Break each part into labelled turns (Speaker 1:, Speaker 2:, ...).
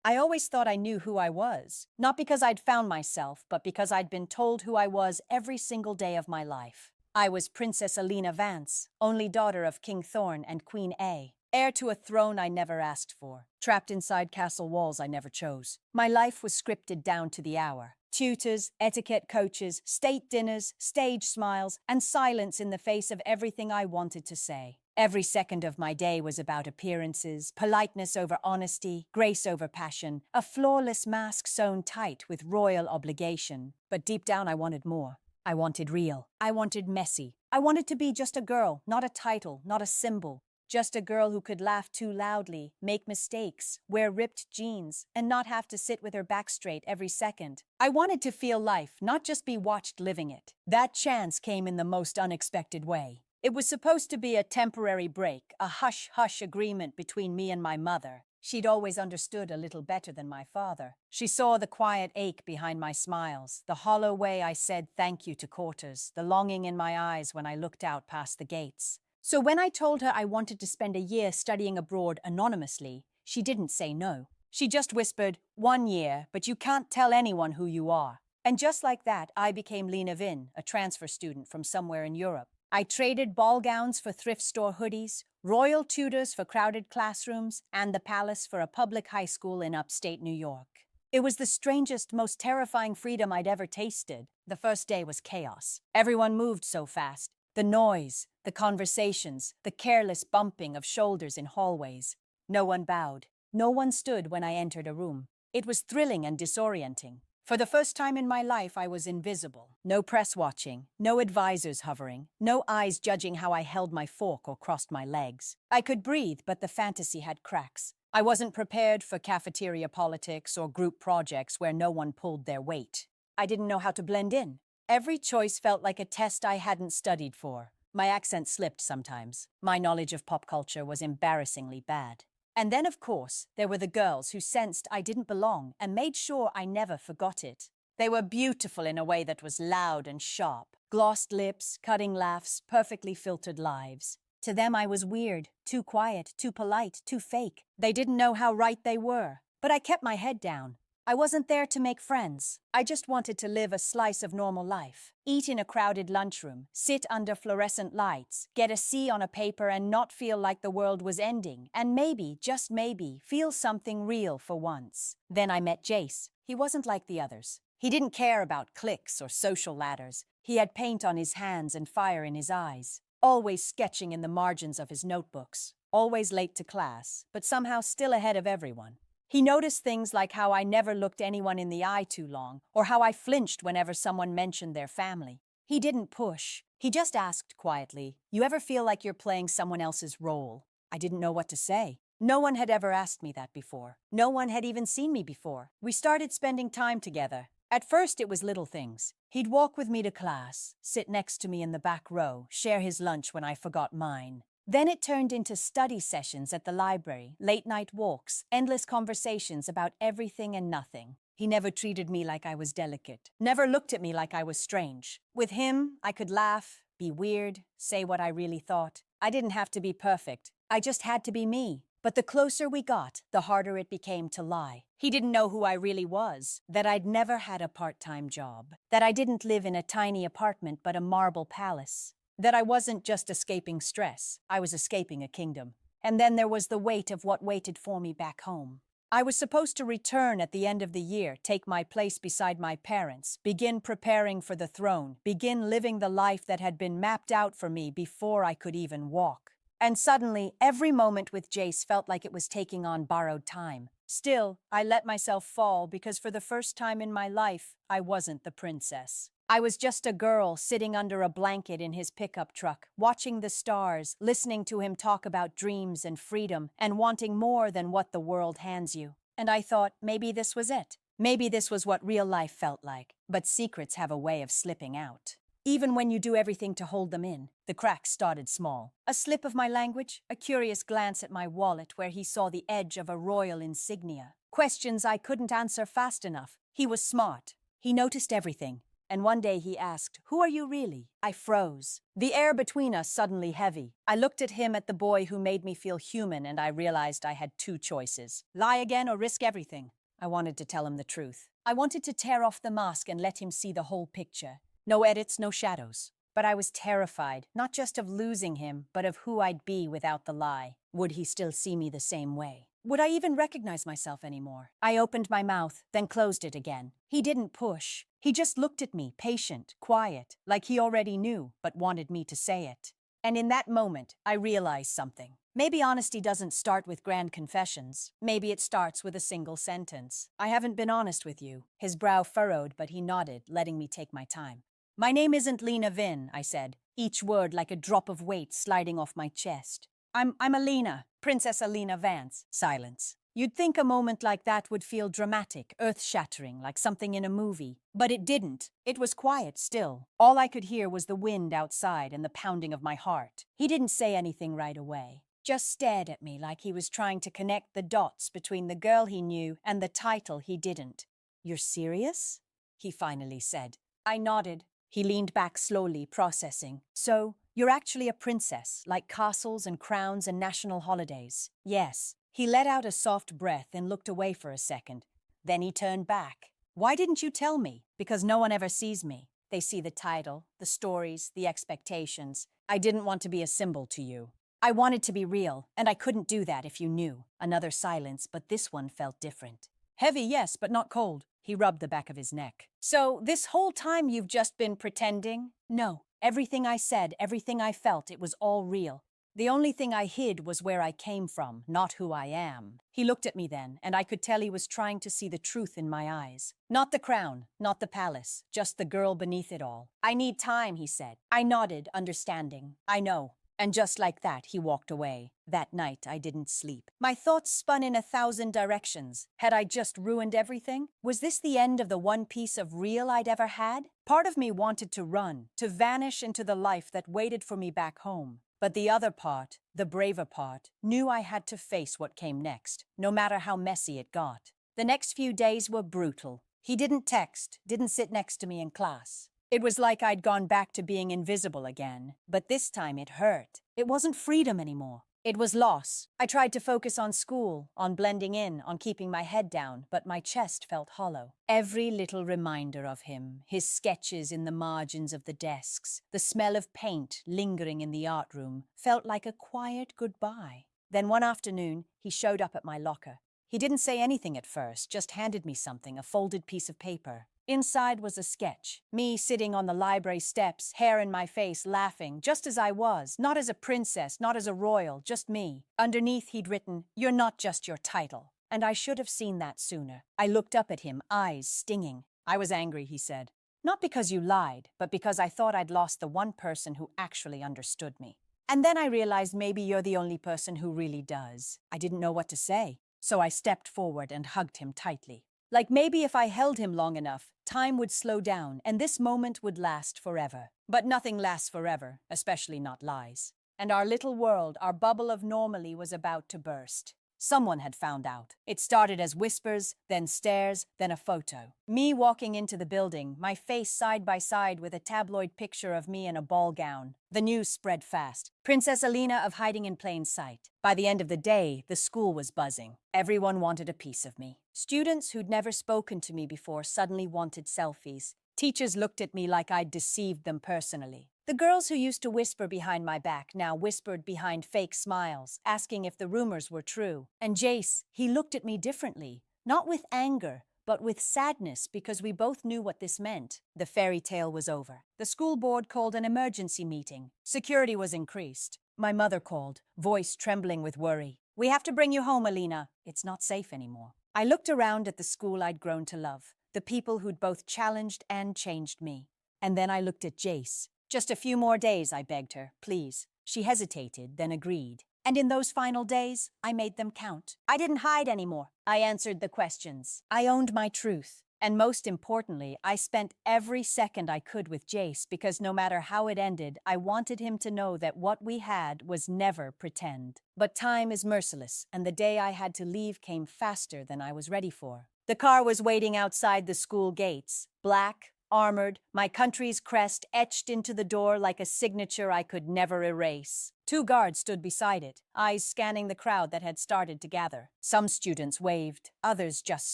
Speaker 1: I always thought I knew who I was, not because I'd found myself, but because I'd been told who I was every single day of my life. I was Princess Alina Vance, only daughter of King Thorn and Queen A, heir to a throne I never asked for, trapped inside castle walls I never chose. My life was scripted down to the hour. Tutors, etiquette coaches, state dinners, stage smiles, and silence in the face of everything I wanted to say. Every second of my day was about appearances, politeness over honesty, grace over passion, a flawless mask sewn tight with royal obligation. But deep down I wanted more. I wanted real. I wanted messy. I wanted to be just a girl, not a title, not a symbol. Just a girl who could laugh too loudly, make mistakes, wear ripped jeans, and not have to sit with her back straight every second. I wanted to feel life, not just be watched living it. That chance came in the most unexpected way. It was supposed to be a temporary break, a hush-hush agreement between me and my mother. She'd always understood a little better than my father. She saw the quiet ache behind my smiles, the hollow way I said thank you to quarters, the longing in my eyes when I looked out past the gates. So when I told her I wanted to spend a year studying abroad anonymously, she didn't say no. She just whispered, 1 year, but you can't tell anyone who you are. And just like that, I became Lena Vin, a transfer student from somewhere in Europe. I traded ball gowns for thrift store hoodies, royal tutors for crowded classrooms, and the palace for a public high school in upstate New York. It was the strangest, most terrifying freedom I'd ever tasted. The first day was chaos. Everyone moved so fast. The noise, the conversations, the careless bumping of shoulders in hallways. No one bowed. No one stood when I entered a room. It was thrilling and disorienting. For the first time in my life, I was invisible. No press watching, no advisors hovering, no eyes judging how I held my fork or crossed my legs. I could breathe, but the fantasy had cracks. I wasn't prepared for cafeteria politics or group projects where no one pulled their weight. I didn't know how to blend in. Every choice felt like a test I hadn't studied for. My accent slipped sometimes. My knowledge of pop culture was embarrassingly bad. And then, of course, there were the girls who sensed I didn't belong and made sure I never forgot it. They were beautiful in a way that was loud and sharp. Glossed lips, cutting laughs, perfectly filtered lives. To them I was weird, too quiet, too polite, too fake. They didn't know how right they were. But I kept my head down. I wasn't there to make friends. I just wanted to live a slice of normal life. Eat in a crowded lunchroom, sit under fluorescent lights, get a C on a paper and not feel like the world was ending, and maybe, just maybe, feel something real for once. Then I met Jace. He wasn't like the others. He didn't care about cliques or social ladders. He had paint on his hands and fire in his eyes, always sketching in the margins of his notebooks, always late to class, but somehow still ahead of everyone. He noticed things like how I never looked anyone in the eye too long, or how I flinched whenever someone mentioned their family. He didn't push. He just asked quietly, "You ever feel like you're playing someone else's role?" I didn't know what to say. No one had ever asked me that before. No one had even seen me before. We started spending time together. At first, it was little things. He'd walk with me to class, sit next to me in the back row, share his lunch when I forgot mine. Then it turned into study sessions at the library, late-night walks, endless conversations about everything and nothing. He never treated me like I was delicate, never looked at me like I was strange. With him, I could laugh, be weird, say what I really thought. I didn't have to be perfect. I just had to be me. But the closer we got, the harder it became to lie. He didn't know who I really was, that I'd never had a part-time job, that I didn't live in a tiny apartment but a marble palace. That I wasn't just escaping stress, I was escaping a kingdom. And then there was the weight of what waited for me back home. I was supposed to return at the end of the year, take my place beside my parents, begin preparing for the throne, begin living the life that had been mapped out for me before I could even walk. And suddenly, every moment with Jace felt like it was taking on borrowed time. Still, I let myself fall because for the first time in my life, I wasn't the princess. I was just a girl sitting under a blanket in his pickup truck, watching the stars, listening to him talk about dreams and freedom, and wanting more than what the world hands you. And I thought, maybe this was it. Maybe this was what real life felt like. But secrets have a way of slipping out. Even when you do everything to hold them in, the cracks started small. A slip of my language, a curious glance at my wallet where he saw the edge of a royal insignia. Questions I couldn't answer fast enough. He was smart. He noticed everything. And one day he asked, "Who are you really?" I froze. The air between us suddenly heavy. I looked at him, at the boy who made me feel human, and I realized I had two choices: lie again or risk everything. I wanted to tell him the truth. I wanted to tear off the mask and let him see the whole picture. No edits, no shadows. But I was terrified, not just of losing him, but of who I'd be without the lie. Would he still see me the same way? Would I even recognize myself anymore? I opened my mouth, then closed it again. He didn't push. He just looked at me, patient, quiet, like he already knew, but wanted me to say it. And in that moment, I realized something. Maybe honesty doesn't start with grand confessions. Maybe it starts with a single sentence. "I haven't been honest with you." His brow furrowed, but he nodded, letting me take my time. "My name isn't Lena Vin," I said, each word like a drop of weight sliding off my chest. I'm Alina, Princess Alina Vance." Silence. You'd think a moment like that would feel dramatic, earth-shattering, like something in a movie. But it didn't. It was quiet still. All I could hear was the wind outside and the pounding of my heart. He didn't say anything right away. Just stared at me like he was trying to connect the dots between the girl he knew and the title he didn't. "You're serious?" he finally said. I nodded. He leaned back slowly, processing. "So, you're actually a princess, like castles and crowns and national holidays?" "Yes." He let out a soft breath and looked away for a second. Then he turned back. "Why didn't you tell me?" "Because no one ever sees me. They see the title, the stories, the expectations. I didn't want to be a symbol to you. I wanted to be real, and I couldn't do that if you knew." Another silence, but this one felt different. "Heavy, yes, but not cold." He rubbed the back of his neck. "So, this whole time you've just been pretending?" "No. Everything I said, everything I felt, it was all real. The only thing I hid was where I came from, not who I am." He looked at me then, and I could tell he was trying to see the truth in my eyes. Not the crown, not the palace, just the girl beneath it all. "I need time," he said. I nodded, understanding. "I know." And just like that, he walked away. That night, I didn't sleep. My thoughts spun in 1,000 directions. Had I just ruined everything? Was this the end of the one piece of real I'd ever had? Part of me wanted to run, to vanish into the life that waited for me back home. But the other part, the braver part, knew I had to face what came next, no matter how messy it got. The next few days were brutal. He didn't text, didn't sit next to me in class. It was like I'd gone back to being invisible again, but this time it hurt. It wasn't freedom anymore. It was loss. I tried to focus on school, on blending in, on keeping my head down, but my chest felt hollow. Every little reminder of him, his sketches in the margins of the desks, the smell of paint lingering in the art room, felt like a quiet goodbye. Then one afternoon, he showed up at my locker. He didn't say anything at first, just handed me something, a folded piece of paper. Inside was a sketch. Me sitting on the library steps, hair in my face, laughing, just as I was, not as a princess, not as a royal, just me. Underneath he'd written, "You're not just your title." And I should have seen that sooner. I looked up at him, eyes stinging. "I was angry," he said. "Not because you lied, but because I thought I'd lost the one person who actually understood me. And then I realized maybe you're the only person who really does." I didn't know what to say, so I stepped forward and hugged him tightly. Like maybe if I held him long enough, time would slow down and this moment would last forever. But nothing lasts forever, especially not lies. And our little world, our bubble of normally, was about to burst. Someone had found out. It started as whispers, then stares, then a photo. Me walking into the building, my face side by side with a tabloid picture of me in a ball gown. The news spread fast. Princess Alina of hiding in plain sight. By the end of the day, the school was buzzing. Everyone wanted a piece of me. Students who'd never spoken to me before suddenly wanted selfies. Teachers looked at me like I'd deceived them personally. The girls who used to whisper behind my back now whispered behind fake smiles, asking if the rumors were true. And Jace, he looked at me differently, not with anger, but with sadness, because we both knew what this meant. The fairy tale was over. The school board called an emergency meeting. Security was increased. My mother called, voice trembling with worry. "We have to bring you home, Alina. It's not safe anymore." I looked around at the school I'd grown to love, the people who'd both challenged and changed me. And then I looked at Jace. "Just a few more days," I begged her, "please." She hesitated, then agreed. And in those final days, I made them count. I didn't hide anymore. I answered the questions. I owned my truth. And most importantly, I spent every second I could with Jace because no matter how it ended, I wanted him to know that what we had was never pretend. But time is merciless, and the day I had to leave came faster than I was ready for. The car was waiting outside the school gates. Black, armored, my country's crest etched into the door like a signature I could never erase. Two guards stood beside it, eyes scanning the crowd that had started to gather. Some students waved, others just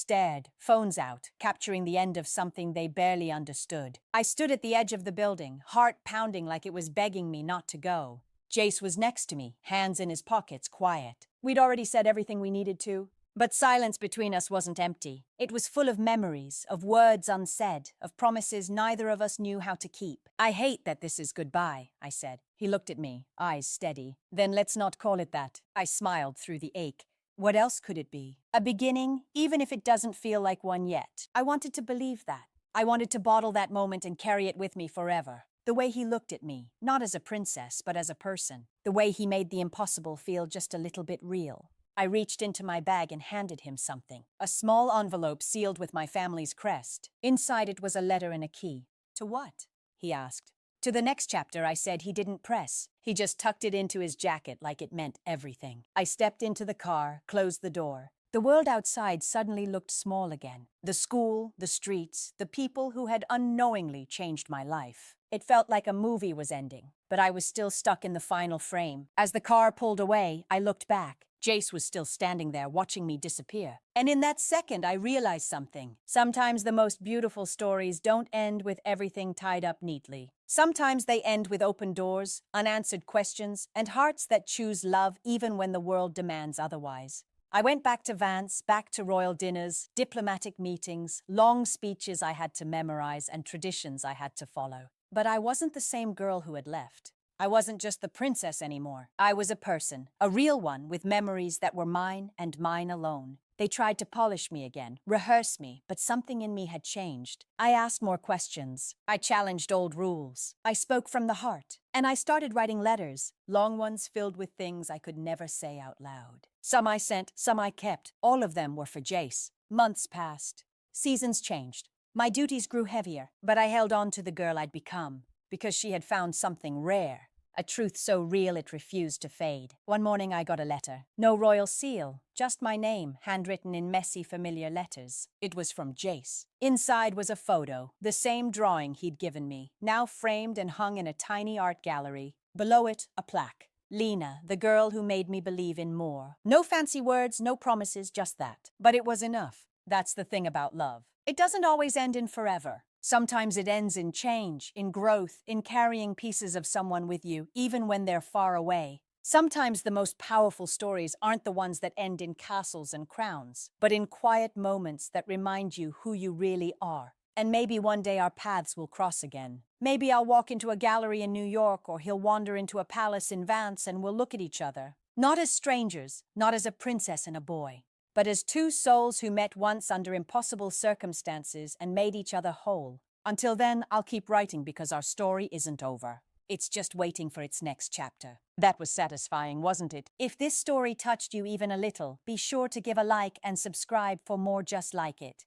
Speaker 1: stared, phones out, capturing the end of something they barely understood. I stood at the edge of the building, heart pounding like it was begging me not to go. Jace was next to me, hands in his pockets, quiet. We'd already said everything we needed to. But silence between us wasn't empty. It was full of memories, of words unsaid, of promises neither of us knew how to keep. I hate that this is goodbye, I said. He looked at me, eyes steady. Then let's not call it that. I smiled through the ache. What else could it be? A beginning, even if it doesn't feel like one yet. I wanted to believe that. I wanted to bottle that moment and carry it with me forever. The way he looked at me, not as a princess, but as a person. The way he made the impossible feel just a little bit real. I reached into my bag and handed him something. A small envelope sealed with my family's crest. Inside it was a letter and a key. To what? He asked. To the next chapter, I said. He didn't press. He just tucked it into his jacket like it meant everything. I stepped into the car, closed the door. The world outside suddenly looked small again. The school, the streets, the people who had unknowingly changed my life. It felt like a movie was ending, but I was still stuck in the final frame. As the car pulled away, I looked back. Jace was still standing there, watching me disappear. And in that second, I realized something. Sometimes the most beautiful stories don't end with everything tied up neatly. Sometimes they end with open doors, unanswered questions, and hearts that choose love even when the world demands otherwise. I went back to Vance, back to royal dinners, diplomatic meetings, long speeches I had to memorize, and traditions I had to follow. But I wasn't the same girl who had left. I wasn't just the princess anymore. I was a person, a real one with memories that were mine and mine alone. They tried to polish me again, rehearse me, but something in me had changed. I asked more questions. I challenged old rules. I spoke from the heart. And I started writing letters, long ones filled with things I could never say out loud. Some I sent, some I kept. All of them were for Jace. Months passed. Seasons changed. My duties grew heavier, but I held on to the girl I'd become. Because she had found something rare, a truth so real it refused to fade. One morning I got a letter. No royal seal, just my name, handwritten in messy, familiar letters. It was from Jace. Inside was a photo, the same drawing he'd given me, now framed and hung in a tiny art gallery. Below it, a plaque. Lina, the girl who made me believe in more. No fancy words, no promises, just that. But it was enough. That's the thing about love. It doesn't always end in forever. Sometimes it ends in change, in growth, in carrying pieces of someone with you, even when they're far away. Sometimes the most powerful stories aren't the ones that end in castles and crowns, but in quiet moments that remind you who you really are. And maybe one day our paths will cross again. Maybe I'll walk into a gallery in New York, or he'll wander into a palace in Vance, and we'll look at each other. Not as strangers, not as a princess and a boy, but as two souls who met once under impossible circumstances and made each other whole. Until then, I'll keep writing because our story isn't over. It's just waiting for its next chapter. That was satisfying, wasn't it? If this story touched you even a little, be sure to give a like and subscribe for more just like it.